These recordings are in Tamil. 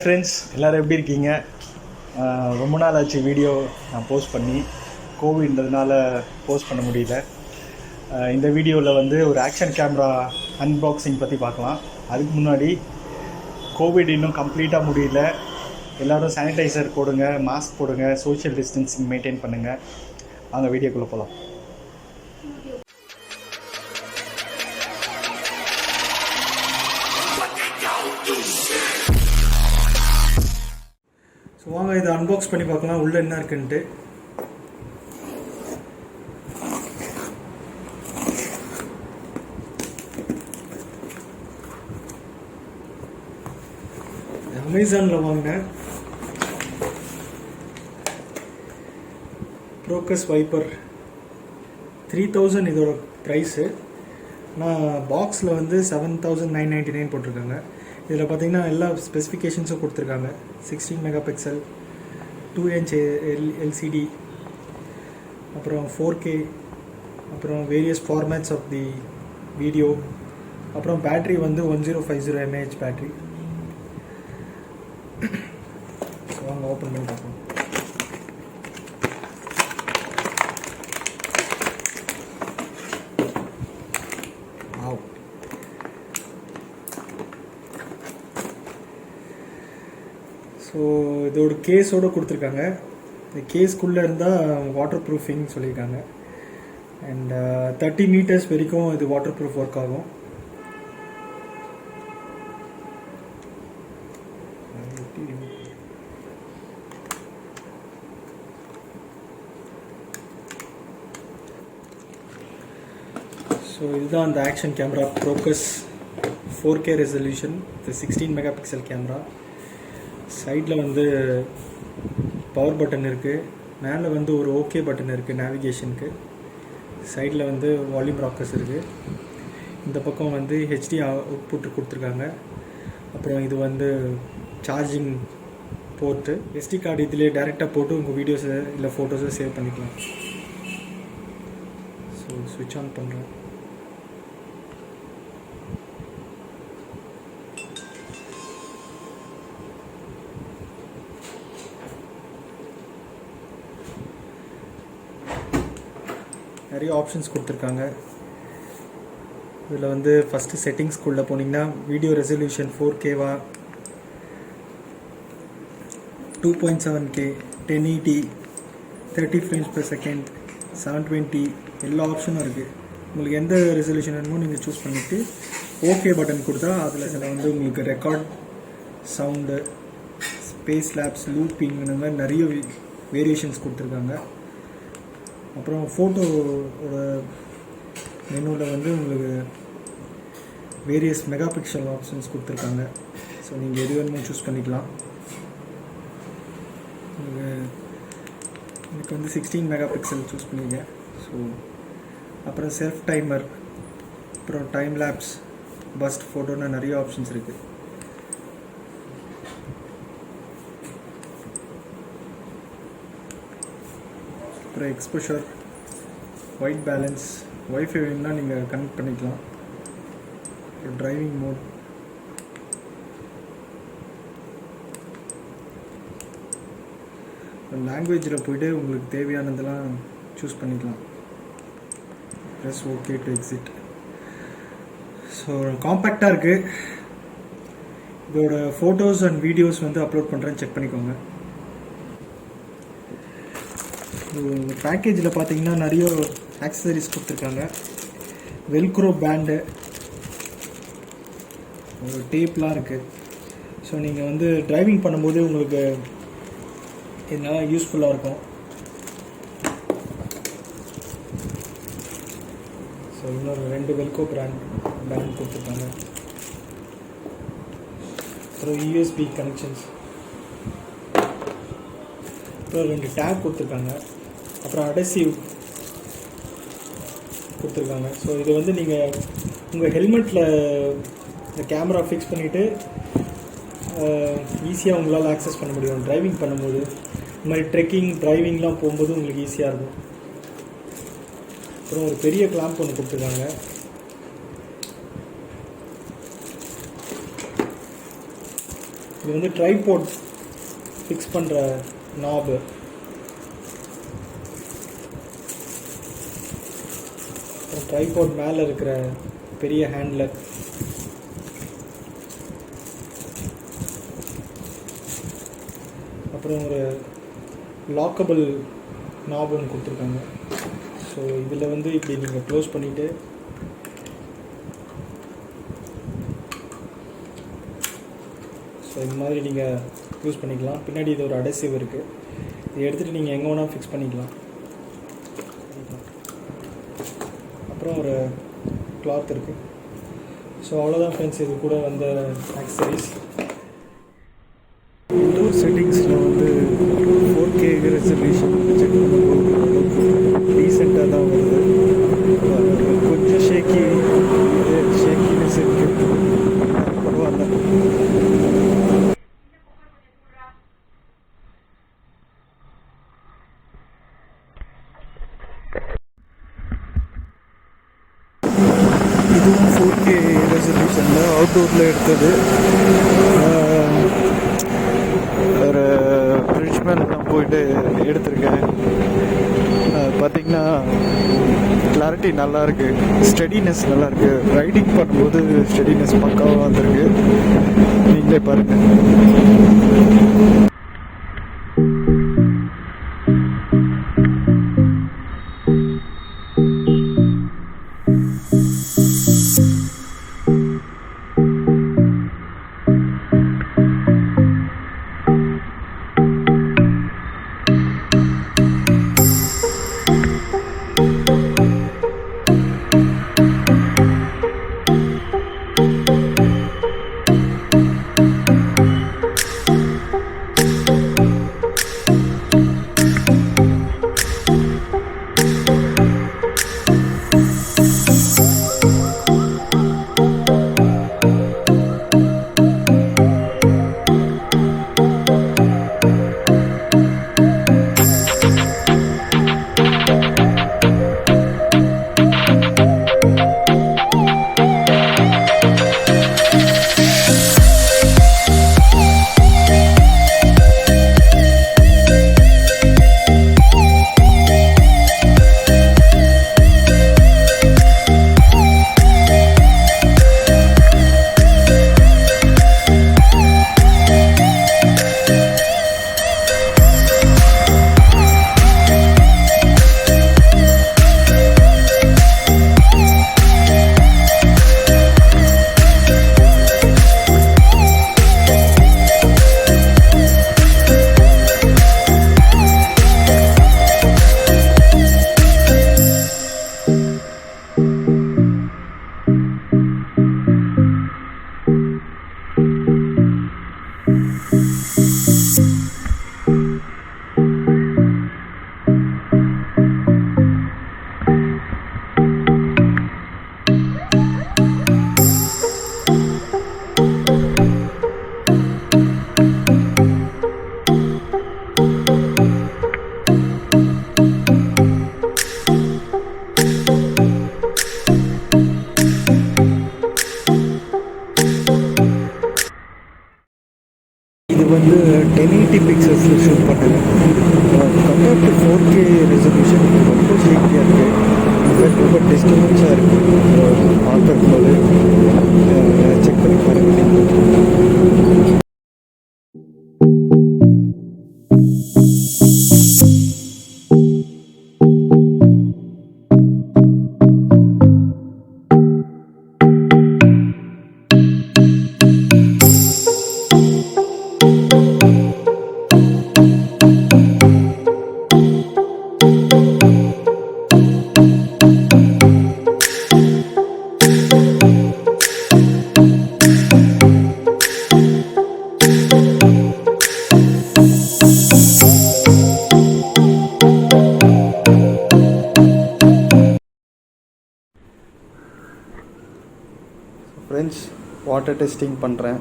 ஃப்ரெண்ட்ஸ் எல்லோரும் எப்படி இருக்கீங்க? ரொம்ப நாள் ஆச்சு வீடியோ நான் போஸ்ட் பண்ணி. கோவிட்ன்றதுனால போஸ்ட் பண்ண முடியல. இந்த வீடியோவில் வந்து ஒரு ஆக்ஷன் கேமரா அன்பாக்சிங் பற்றி பார்க்கலாம். அதுக்கு முன்னாடி கோவிட் இன்னும் கம்ப்ளீட்டாக முடியல. எல்லோரும் சானிடைசர் போடுங்க, மாஸ்க் போடுங்க, சோஷியல் டிஸ்டன்சிங் மெயின்டைன் பண்ணுங்கள். வாங்க வீடியோக்குள்ளே போகலாம். ஸோ வாங்க இதை அன்பாக்ஸ் பண்ணி பார்க்கலாம் உள்ளே என்ன இருக்குன்ட்டு. அமேசானில் வாங்கினேன் ப்ரோக்கஸ் வைப்பர் 3000 இதோட ப்ரைஸு. ஆனால் பாக்ஸில் வந்து 7999 போட்டிருக்காங்க. இதில் பார்த்தீங்கன்னா எல்லா ஸ்பெசிஃபிகேஷன்ஸும் கொடுத்துருக்காங்க. 16 மெகா பிக்சல், 2 inch எல்சிடி, அப்புறம் 4K, அப்புறம் various formats of the video, அப்புறம் பேட்ரி வந்து 1050 mAh பேட்ரி. ஸோ வாங்க ஓப்பன் பண்ணி பார்ப்போம். ஸோ இதோட கேஸோடு கொடுத்துருக்காங்க. இந்த கேஸ்க்குள்ளே இருந்தால் வாட்டர் ப்ரூஃபிங் சொல்லியிருக்காங்க. அண்ட் 30 meters வரைக்கும் இது வாட்டர் ப்ரூஃப் ஒர்க் ஆகும். ஸோ இதுதான் அந்த ஆக்ஷன் கேமரா ப்ரோக்கஸ் 4K resolution, 16 megapixel camera. சைடில் வந்து பவர் பட்டன் இருக்குது. மேலே வந்து ஒரு ஓகே பட்டன் இருக்குது நேவிகேஷனுக்கு. சைடில் வந்து வால்யூம் ராக்கர்ஸ் இருக்குது. இந்த பக்கம் வந்து ஹெச்டி அவுட்புட் கொடுத்துருக்காங்க. அப்புறம் இது வந்து சார்ஜிங் போர்ட்டு. எஸ்டி கார்டு இதிலே டைரெக்டாக போட்டு உங்கள் வீடியோஸை இல்லை ஃபோட்டோஸை சேவ் பண்ணிக்கலாம். ஸோ ஸ்விட்ச் ஆன் பண்ணுறேன். நிறைய ஆப்ஷன்ஸ் கொடுத்துருக்காங்க. இதில் வந்து ஃபஸ்ட்டு செட்டிங்ஸ்குள்ளே போனீங்கன்னா video resolution 4K-வா, 2.7K, 1080, 30 frames per second, 720, எல்லா ஆப்ஷனும் இருக்குது. உங்களுக்கு எந்த ரெசல்யூஷன் வேணுமோ நீங்கள் சூஸ் பண்ணிவிட்டு ஓகே பட்டன் கொடுத்தா அதில் சில வந்து உங்களுக்கு record, sound, space labs, looping, இந்த மாதிரி நிறைய வேரியேஷன்ஸ் கொடுத்துருக்காங்க. அப்புறம் ஃபோட்டோவோட மெனுவில் வந்து உங்களுக்கு வேரியஸ் மெகா பிக்சல் ஆப்ஷன்ஸ் கொடுத்துருக்காங்க. ஸோ நீங்கள் எது வேணுமோ சூஸ் பண்ணிக்கலாம். எனக்கு வந்து 16 மெகா பிக்சல் சூஸ் பண்ணிங்க. ஸோ அப்புறம் செல்ஃப் டைமர், அப்புறம் டைம் லேப்ஸ், பஸ்ட் ஃபோட்டோன்னு நிறைய ஆப்ஷன்ஸ் இருக்குது. அப்புறம் எக்ஸ்போஷர், ஒயிட் பேலன்ஸ், ஒய்ஃபை வேணும்னா நீங்கள் கனெக்ட் பண்ணிக்கலாம். அப்புறம் டிரைவிங் மோட், லாங்குவேஜில் போய்ட்டு உங்களுக்கு தேவையானதெல்லாம் சூஸ் பண்ணிக்கலாம். Plus okay to exit. So காம்பேக்டாக இருக்குது. இதோட ஃபோட்டோஸ் அண்ட் வீடியோஸ் வந்து அப்லோட் பண்ணுறேன்னு செக் பண்ணிக்கோங்க. பேக்கேஜில் பார்த்தீங்கன்னா நிறைய ஆக்சசரிஸ் கொடுத்துருக்காங்க. வெல்க்ரோ பேண்டு, ஒரு டேப்லாம் இருக்குது. ஸோ நீங்கள் வந்து டிரைவிங் பண்ணும்போது உங்களுக்கு இதனால் யூஸ்ஃபுல்லாக இருக்கும். ஸோ இன்னொரு 2 வெல்க்ரோ பேண்ட் கொடுத்துருக்காங்க. அப்புறம் யூஎஸ்பி கனெக்ஷன்ஸ், அப்புறம் 2 டேப் கொடுத்துருக்காங்க. அப்புறம் அடசிவ் கொடுத்துருக்காங்க. ஸோ இது வந்து நீங்கள் உங்கள் ஹெல்மெட்டில் இந்த கேமரா ஃபிக்ஸ் பண்ணிவிட்டு ஈஸியாக உங்களால் ஆக்சஸ் பண்ண முடியும். டிரைவிங் பண்ணும்போது இந்த மாதிரி ட்ரெக்கிங், டிரைவிங்லாம் போகும்போது உங்களுக்கு ஈஸியாக இருக்கும். அப்புறம் ஒரு பெரிய கிளாம்ப் ஒன்று கொடுத்துருக்காங்க. இது வந்து ட்ரைபாட் ஃபிக்ஸ் பண்ணுற நாபு. ட்ரைபாட் மேலே இருக்கிற பெரிய ஹேண்ட்லர். அப்புறம் ஒரு லாக்கபிள் நாப் ஒன்று கொடுத்துருக்காங்க. ஸோ இதில் வந்து இப்படி நீங்கள் க்ளோஸ் பண்ணிவிட்டு ஸோ இந்த மாதிரி நீங்கள் யூஸ் பண்ணிக்கலாம். பின்னாடி இது ஒரு அடசிவ் இருக்குது. இதை எடுத்துகிட்டு நீங்கள் எங்கே வேணால் ஃபிக்ஸ் பண்ணிக்கலாம். அப்புறம் ஒரு கிளாத் இருக்குது. ஸோ அவ்வளோதான் ஃப்ரெண்ட்ஸ் இது கூட வந்த ஆக்சசரிஸ். இன்டோர் செட்டிங்ஸில் வந்து 4K ரெசல்யூஷன் செக் பண்ணும்போது டீசெண்டாக தான் வருது. கொஞ்சம் ஷேக்கினஸ் இருக்குது, பரவாயில்ல. இதுவும் 4K ரெசல்யூஷனில் அவுட்டோரில் எடுத்தது. ஒரு பிரிட்ஜ் மேலே தான் போயிட்டு எடுத்திருக்கேன். பார்த்திங்கன்னா கிளாரிட்டி நல்லாயிருக்கு, ஸ்டெடினஸ் நல்லாயிருக்கு. ரைடிங் பண்ணும்போது ஸ்டெடினஸ் பக்காவாக வந்திருக்கு. நீங்களே பாருங்கள். வந்து 1080 பிக்சல்ஸில் ஷூட் பண்ணுறேன். கம்பேர்ட் டு 4K ரெசல்யூஷன் ரொம்ப ஷேக்கியாக இருக்குது. ரொம்ப டிஸ்டர்பன்ஸாக இருக்குது. பார்க்கறதுக்கு செக் பண்ணி பாருங்கள். ஃப்ரெண்ட்ஸ், வாட்டர் டெஸ்டிங் பண்ணுறேன்.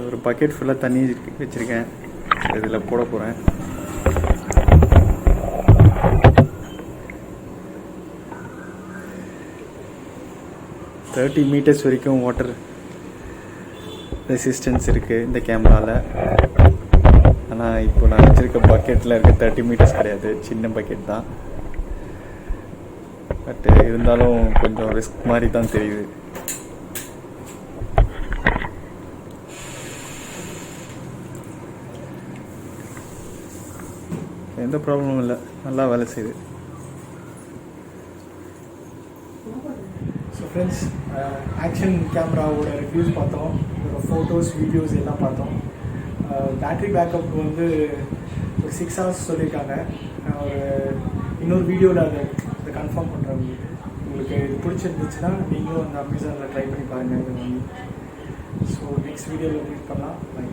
ஒரு பக்கெட் ஃபுல்லாக தண்ணி வச்சுருக்கேன். இதில் போட போகிறேன். 30 மீட்டர்ஸ் வரைக்கும் வாட்டர் ரெசிஸ்டன்ஸ் இருக்குது இந்த கேமராவில். ஆனால் இப்போ நான் வச்சுருக்க பக்கெட்டில் இருக்க 30 மீட்டர்ஸ் கிடையாது, சின்ன பக்கெட் தான். பட் இருந்தாலும் கொஞ்சம் ரிஸ்க் மாதிரி தான் தெரியுது. எந்த ப்ராப்ளமும் இல்லை, நல்லா வேலை செய்யுது. ஸோ ஃப்ரெண்ட்ஸ், ஆக்ஷன் கேமராவோட ரிவ்யூஸ் பார்த்தோம், இதோட ஃபோட்டோஸ் வீடியோஸ் எல்லாம் பார்த்தோம். பேட்ரி பேக்கப் வந்து ஒரு 6 hours சொல்லியிருக்காங்க. ஒரு இன்னொரு வீடியோவில் அதை கன்ஃபார்ம் பண்ணுறேன். உங்களுக்கு இது பிடிச்சிருந்துச்சுன்னா நீங்களும் அந்த அமேசானில் ட்ரை பண்ணி பாருங்கள் இதை வாங்கி. ஸோ நெக்ஸ்ட் வீடியோவில் மீட் பண்ணலாம். பை.